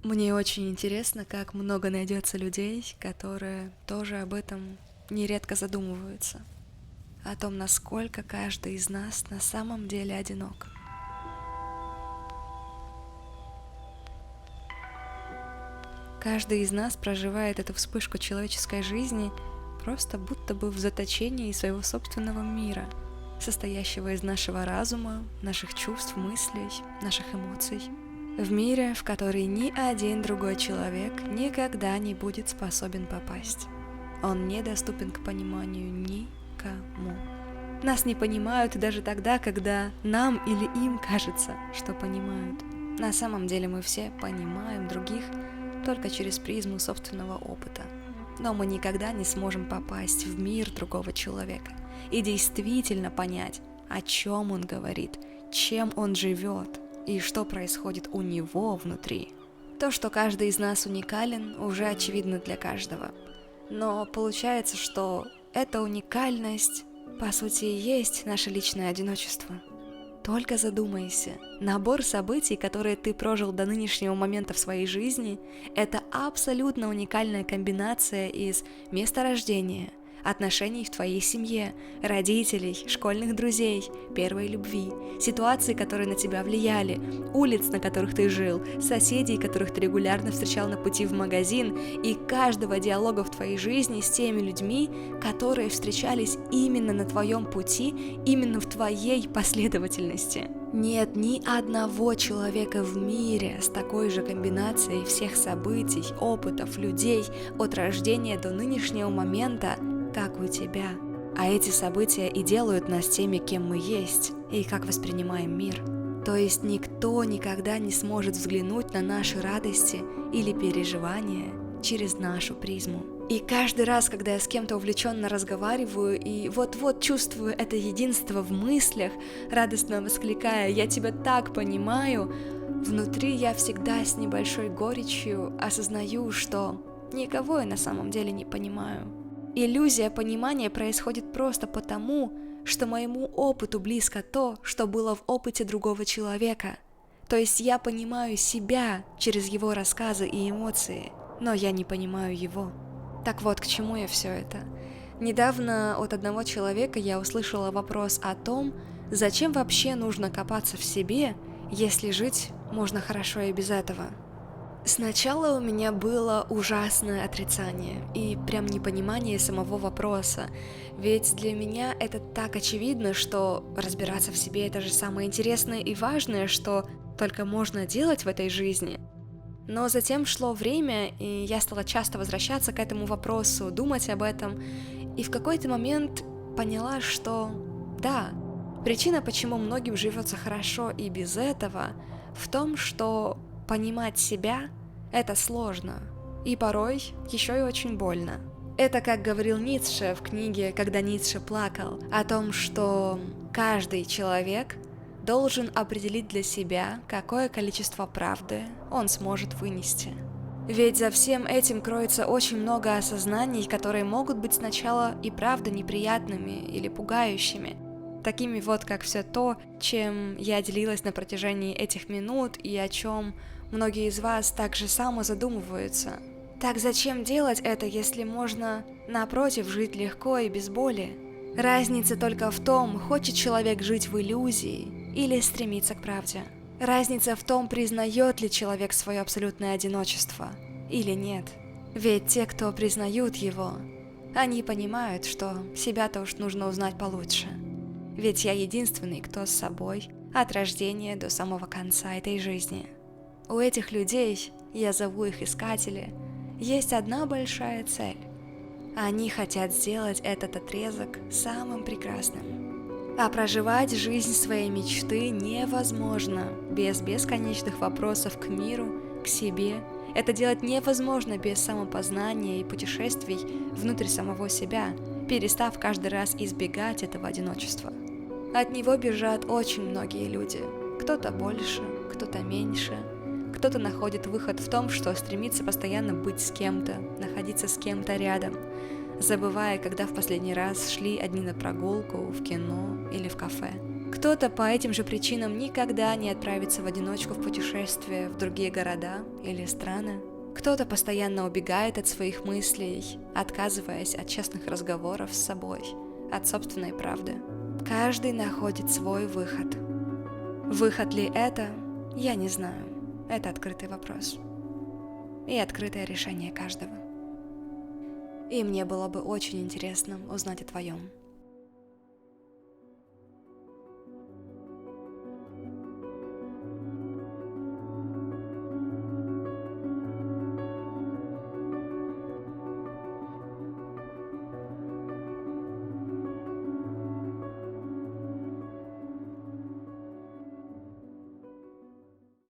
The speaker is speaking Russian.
Мне очень интересно, как много найдется людей, которые тоже об этом нередко задумываются. О том, насколько каждый из нас на самом деле одинок. Каждый из нас проживает эту вспышку человеческой жизни просто будто бы в заточении своего собственного мира, состоящего из нашего разума, наших чувств, мыслей, наших эмоций. В мире, в который ни один другой человек никогда не будет способен попасть. Он недоступен к пониманию никому. Нас не понимают даже тогда, когда нам или им кажется, что понимают. На самом деле мы все понимаем других только через призму собственного опыта. Но мы никогда не сможем попасть в мир другого человека и действительно понять, о чем он говорит, чем он живет и что происходит у него внутри. То, что каждый из нас уникален, уже очевидно для каждого. Но получается, что эта уникальность, по сути, и есть наше личное одиночество. Только задумайся, набор событий, которые ты прожил до нынешнего момента в своей жизни, это абсолютно уникальная комбинация из места рождения, отношений в твоей семье, родителей, школьных друзей, первой любви, ситуаций, которые на тебя влияли, улиц, на которых ты жил, соседей, которых ты регулярно встречал на пути в магазин, и каждого диалога в твоей жизни с теми людьми, которые встречались именно на твоем пути, именно в твоей последовательности. Нет ни одного человека в мире с такой же комбинацией всех событий, опытов, людей от рождения до нынешнего момента, как у тебя. А эти события и делают нас теми, кем мы есть, и как воспринимаем мир. То есть никто никогда не сможет взглянуть на наши радости или переживания через нашу призму. И каждый раз, когда я с кем-то увлеченно разговариваю и вот-вот чувствую это единство в мыслях, радостно воскликая «Я тебя так понимаю», внутри я всегда с небольшой горечью осознаю, что никого я на самом деле не понимаю. Иллюзия понимания происходит просто потому, что моему опыту близко то, что было в опыте другого человека. То есть я понимаю себя через его рассказы и эмоции, но я не понимаю его. Так вот, к чему я все это? Недавно от одного человека я услышала вопрос о том, зачем вообще нужно копаться в себе, если жить можно хорошо и без этого. Сначала у меня было ужасное отрицание и прям непонимание самого вопроса, ведь для меня это так очевидно, что разбираться в себе это же самое интересное и важное, что только можно делать в этой жизни. Но затем шло время, и я стала часто возвращаться к этому вопросу, думать об этом, и в какой-то момент поняла, что да, причина, почему многим живется хорошо и без этого, в том, что понимать себя – это сложно, и порой еще и очень больно. Это, как говорил Ницше в книге «Когда Ницше плакал», о том, что каждый человек должен определить для себя, какое количество правды он сможет вынести. Ведь за всем этим кроется очень много осознаний, которые могут быть сначала и правда неприятными или пугающими, такими вот как все то, чем я делилась на протяжении этих минут и о чем многие из вас также само задумываются. Так зачем делать это, если можно, напротив, жить легко и без боли? Разница только в том, хочет человек жить в иллюзии или стремиться к правде. Разница в том, признает ли человек свое абсолютное одиночество или нет. Ведь те, кто признают его, они понимают, что себя-то уж нужно узнать получше. Ведь я единственный, кто с собой от рождения до самого конца этой жизни. У этих людей, я зову их искатели, есть одна большая цель. Они хотят сделать этот отрезок самым прекрасным. А проживать жизнь своей мечты невозможно без бесконечных вопросов к миру, к себе. Это делать невозможно без самопознания и путешествий внутрь самого себя, перестав каждый раз избегать этого одиночества. От него бежат очень многие люди. Кто-то больше, кто-то меньше. Кто-то находит выход в том, что стремится постоянно быть с кем-то, находиться с кем-то рядом, забывая, когда в последний раз шли одни на прогулку, в кино или в кафе. Кто-то по этим же причинам никогда не отправится в одиночку в путешествие в другие города или страны. Кто-то постоянно убегает от своих мыслей, отказываясь от честных разговоров с собой, от собственной правды. Каждый находит свой выход. Выход ли это, я не знаю. Это открытый вопрос. И открытое решение каждого. И мне было бы очень интересно узнать о твоем.